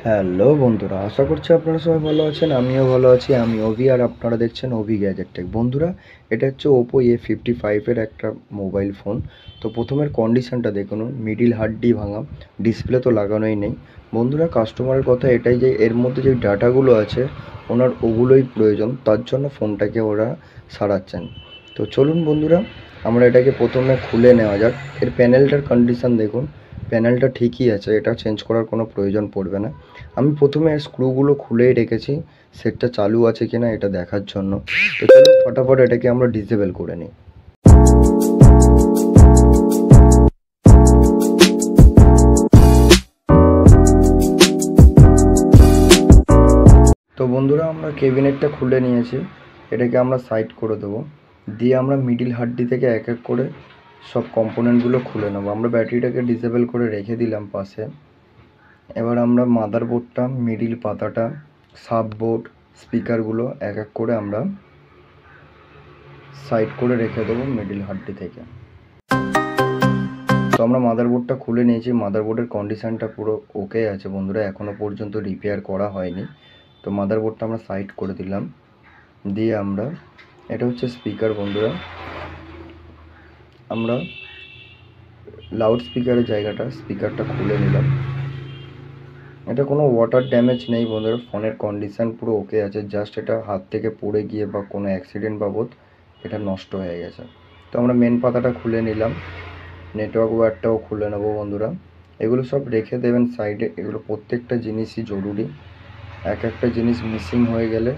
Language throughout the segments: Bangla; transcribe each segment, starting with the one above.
হ্যালো বন্ধুরা, আশা করছি আপনারা সবাই ভালো আছেন। আমিও ভালো আছি। আমি অভি, আর আপনারা দেখছেন অভি গ্যাজেট টেক। বন্ধুরা, এটা হচ্ছে ওপো A55 এর একটা মোবাইল ফোন। তো প্রথমের কন্ডিশনটা দেখুন, মিডিল হার্ডডি ভাঙা, ডিসপ্লে তো লাগানোই নেই। বন্ধুরা, কাস্টমারের কথা এটাই যে এর মধ্যে যে ডাটাগুলো আছে ওনার ওগুলোই প্রয়োজন, তার জন্য ফোনটাকে ওরা সারাচ্ছেন। তো চলুন বন্ধুরা, আমরা এটাকে প্রথমে খুলে নেওয়া যাক। এর প্যানেলটার কন্ডিশন দেখুন, প্যানেলটা ঠিকই আছে, এটা চেঞ্জ করার কোনো প্রয়োজন পড়বে না। আমি প্রথমে স্ক্রুগুলো খুলেই রেখেছি সেটটা চালু আছে কিনা এটা দেখার জন্য। তো চলুন ফটাফট এটাকে আমরা ডিসেবল করে নিই। তো বন্ধুরা, আমরা কেবিনেটটা খুলে নিয়েছি, এটাকে আমরা সাইড করে দেবো। দিয়ে আমরা মিডিল হার্ডডি থেকে এক এক করে সব কম্পোনেন্টগুলো খুলে নেবো। আমরা ব্যাটারিটাকে ডিসেবল করে রেখে দিলাম পাশে। এবার আমরা মাদারবোর্ডটা, মিডিল পাতাটা, সাববোর্ড, স্পিকারগুলো এক এক করে আমরা সাইড করে রেখে দেবো মিডিল হার্ডডি থেকে। তো আমরা মাদারবোর্ডটা খুলে নিয়েছি। মাদারবোর্ডের কন্ডিশানটা পুরো ওকে আছে বন্ধুরা, এখনও পর্যন্ত রিপেয়ার করা হয়নি। তো মাদারবোর্ডটা আমরা সাইড করে দিলাম। দিয়ে আমরা, এটা হচ্ছে স্পিকার বন্ধুরা, আমরা লাউড স্পিকারের জায়গাটা, স্পিকারটা খুলে নিলাম। এটা কোনো ওয়াটার ড্যামেজ নেই বন্ধুরা, ফোনের কন্ডিশান পুরো ওকে আছে। জাস্ট এটা হাত থেকে পড়ে গিয়ে বা কোনো অ্যাক্সিডেন্ট বাবদ এটা নষ্ট হয়ে গেছে। তো আমরা মেন পাতাটা খুলে নিলাম, নেটওয়ার্ক ওয়্যারটাও খুলে নেবো বন্ধুরা। এগুলো সব রেখে দেবেন সাইডে, এগুলো প্রত্যেকটা জিনিসই জরুরি। এক একটা জিনিস মিসিং হয়ে গেলে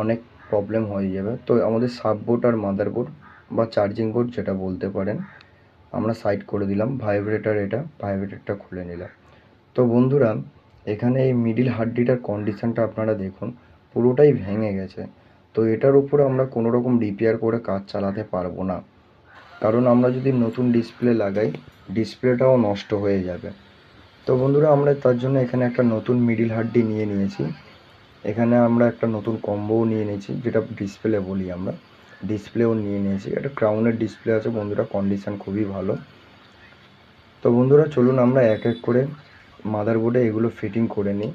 অনেক প্রবলেম হয়ে যাবে। তো আমাদের সাববোর্ড আর মাদারবোর্ড বা চার্জিং বোর্ড যেটা বলতে পারেন, আমরা সাইড করে দিলাম। ভাইব্রেটার, এটা ভাইব্রেটারটা খুলে নিলাম। তো বন্ধুরা, এখানে এই মিডিল হার্ডডিটার কন্ডিশানটা আপনারা দেখুন, পুরোটাই ভেঙে গেছে। তো এটার উপর আমরা কোনো রকম রিপেয়ার করে কাজ চালাতে পারবো না, কারণ আমরা যদি নতুন ডিসপ্লে লাগাই ডিসপ্লেটাও নষ্ট হয়ে যাবে। তো বন্ধুরা, আমরা তার জন্য এখানে একটা নতুন মিডিল হার্ডডি নিয়ে নিয়েছি। এখানে আমরা একটা নতুন কম্বোও নিয়ে নিয়েছি, যেটা ডিসপ্লে বলি আমরা, ডিসপ্লেও নিয়ে নিয়েছি। এটা ক্রাউনের ডিসপ্লে আছে বন্ধুরা, কন্ডিশান খুবই ভালো। তো বন্ধুরা চলুন আমরা এক এক করে মাদারবোর্ডে এগুলো ফিটিং করে নিই।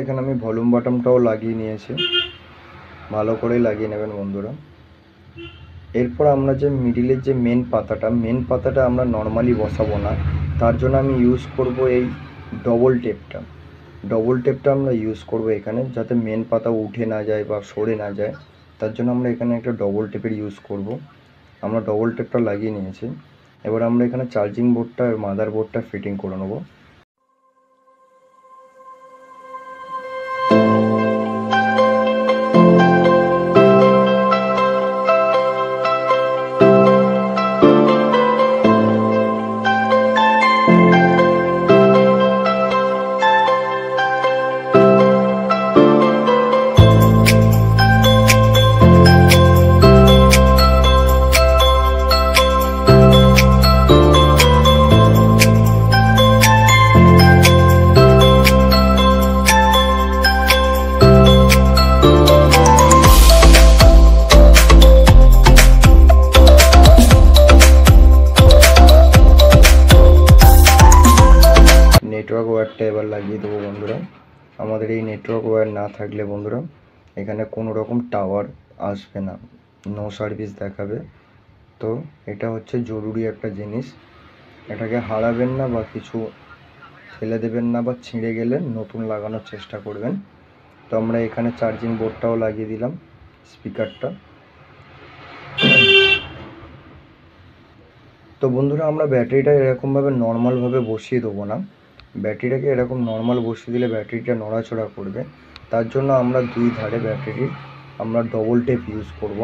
এখানে আমি ভলিউম বাটনটাও লাগিয়ে নিয়েছি, ভালো করেই লাগিয়ে নেবেন বন্ধুরা। এরপর আমরা যে মিডিলের যে মেন পাতাটা আমরা নর্মালি বসাবো না, তার জন্য আমি ইউজ করব এই ডবল টেপটা আমরা ইউজ করব এখানে, যাতে মেন পাতা উঠে না যায় বা সরে না যায়। তার জন্য আমরা এখানে একটা ডবল টেপের ইউজ করব। আমরা ডবল টেপটা লাগিয়ে নিয়েছি। এবার আমরা এখানে চার্জিং বোর্ডটা আর মাদারবোর্ডটা ফিটিং করে নেবো। নেটওয়ার্ক ওয়্যারটা এবার লাগিয়ে দেবো বন্ধুরা। আমাদের এই নেটওয়ার্ক ওয়্যার না থাকলে বন্ধুরা এখানে কোনো রকম টাওয়ার আসবে না, নো সার্ভিস দেখাবে। তো এটা হচ্ছে জরুরি একটা জিনিস, এটাকে হারাবেন না বা কিছু ফেলে দেবেন না, বা ছিঁড়ে গেলে নতুন লাগানোর চেষ্টা করবেন। তো আমরা এখানে চার্জিং বোর্ডটাও লাগিয়ে দিলাম, স্পিকারটা। তো বন্ধুরা আমরা ব্যাটারিটা এরকমভাবে নর্মালভাবে বসিয়ে দেবো না, ব্যাটারিটাকে এরকম নর্মাল বসিয়ে দিলে ব্যাটারিটা নড়াচড়া করবে। তার জন্য আমরা দুই ধারে ব্যাটারির আমরা ডবল টেপ ইউজ করব।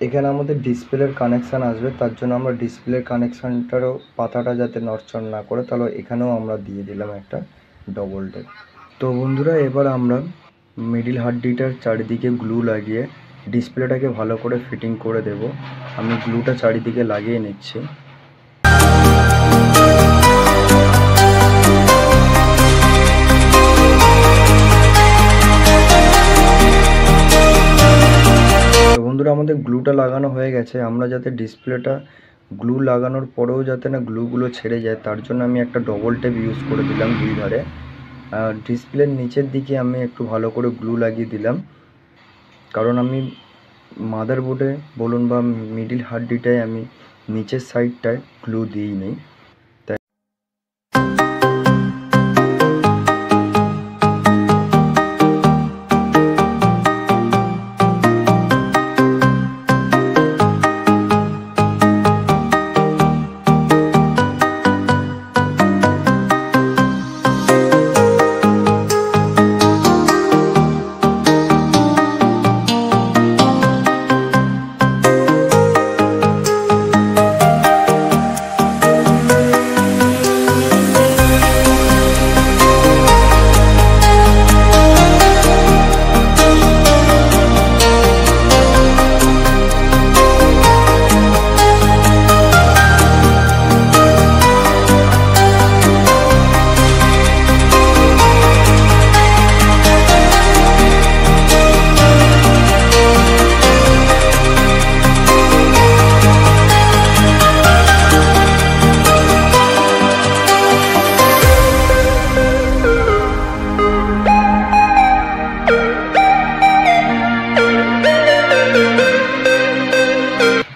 এখানে আমাদের ডিসপ্লের কানেকশান আসবে, তার জন্য আমরা ডিসপ্লের কানেকশানটারও পাতাটা যাতে নড়চড় না করে, তাহলে এখানেও আমরা দিয়ে দিলাম একটা ডবল টেপ। তো বন্ধুরা এবার আমরা মিডিল হাড্ডিটার চারিদিকে গ্লু লাগিয়ে ডিসপ্লেটাকে ভালো করে ফিটিং করে দেব। আমি গ্লুটা চারিদিকে লাগিয়ে নিচ্ছি। তো বন্ধুরা আমাদের গ্লুটা লাগানো হয়ে গেছে। আমরা যাতে ডিসপ্লেটা গ্লু লাগানোর পরেও যাতে না গ্লুগুলো ছেড়ে যায়, তার জন্য আমি একটা ডবল টেপ ইউজ করে দিলাম দুই ধারে। আর ডিসপ্লের নিচের দিকে আমি একটু ভালো করে গ্লু লাগিয়ে দিলাম, কারণ আমি মাদারবোর্ডে বলুন বা মিডিল হাড্ডিটায় আমি নিচের সাইডটায় গ্লু দিই নি।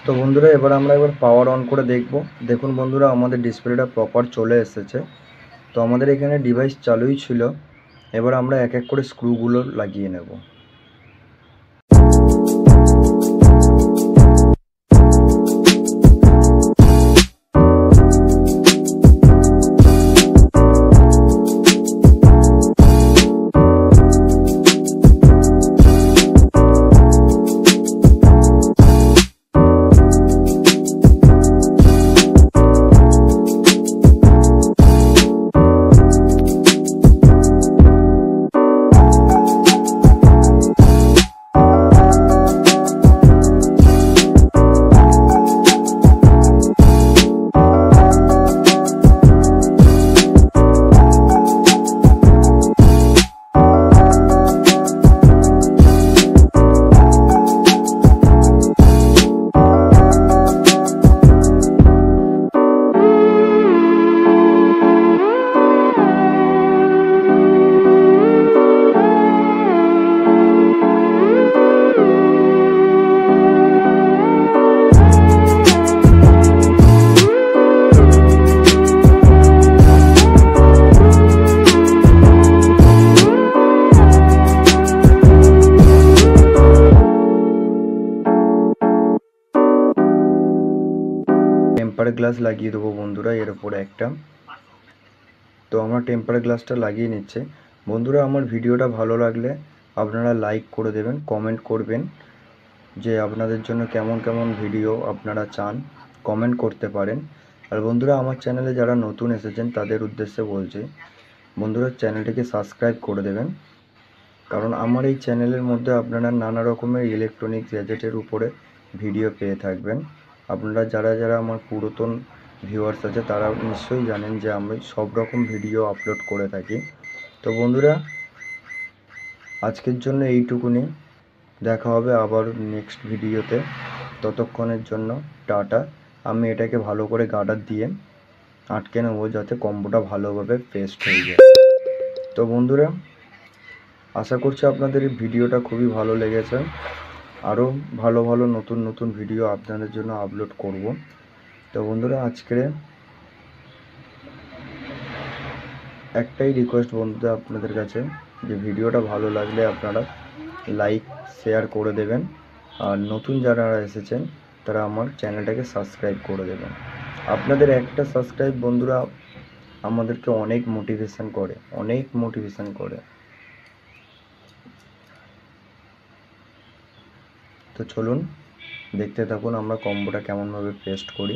তো বন্ধুরা এবার আমরা পাওয়ার অন করে দেখব। দেখুন বন্ধুরা আমাদের ডিসপ্লেটা প্রপার চলে এসেছে। তো আমাদের এখানে ডিভাইস চালুই ছিল। এবার আমরা এক এক করে স্ক্রুগুলো লাগিয়ে নেব। টেম্পার গ্লাস লাগিয়ে দেবো বন্ধুরা এর উপরে একটা। তো আমরা টেম্পার গ্লাসটা লাগিয়ে নিচ্ছে। বন্ধুরা আমার ভিডিওটা ভালো লাগলে আপনারা লাইক করে দেবেন, কমেন্ট করবেন যে আপনাদের জন্য কেমন কেমন ভিডিও আপনারা চান, কমেন্ট করতে পারেন। আর বন্ধুরা আমার চ্যানেলে যারা নতুন এসেছেন তাদের উদ্দেশ্যে বলছি, বন্ধুরা চ্যানেলটিকে সাবস্ক্রাইব করে দেবেন, কারণ আমার এই চ্যানেলের মধ্যে আপনারা নানা রকমের ইলেকট্রনিক্স গ্যাজেটের উপরে ভিডিও পেয়ে থাকবেন। আপনারা যারা যারা আমার পুরাতন ভিউয়ার্স আছে তারা নিশ্চয়ই জানেন যে আমি সব রকম ভিডিও আপলোড করে থাকি। তো বন্ধুরা আজকের জন্য এইটুকুনি, দেখা হবে আবার নেক্সট ভিডিওতে। ততক্ষণের জন্য টাটা। আমি এটাকে ভালো করে গার্ডার দিয়ে আটকে নেবো যাতে কম্বোটা ভালোভাবে পেস্ট হয়ে যায়। তো বন্ধুরা আশা করছি আপনাদের এই ভিডিওটা খুবই ভালো লেগেছে। আরও ভালো ভালো নতুন নতুন ভিডিও আপনাদের জন্য আপলোড করব। তো বন্ধুরা আজকের একটাই রিকোয়েস্ট বন্ধুরা আপনাদের কাছে, যে ভিডিওটা ভালো লাগলে আপনারা লাইক শেয়ার করে দেবেন, আর নতুন যারা এসেছেন তারা আমার চ্যানেলটাকে সাবস্ক্রাইব করে দেবেন। আপনাদের একটা সাবস্ক্রাইব বন্ধুরা আমাদেরকে অনেক মোটিভেশন করে। তো চলুন দেখতে থাকুন আমরা কম্বোটা কেমনভাবে পেস্ট করি।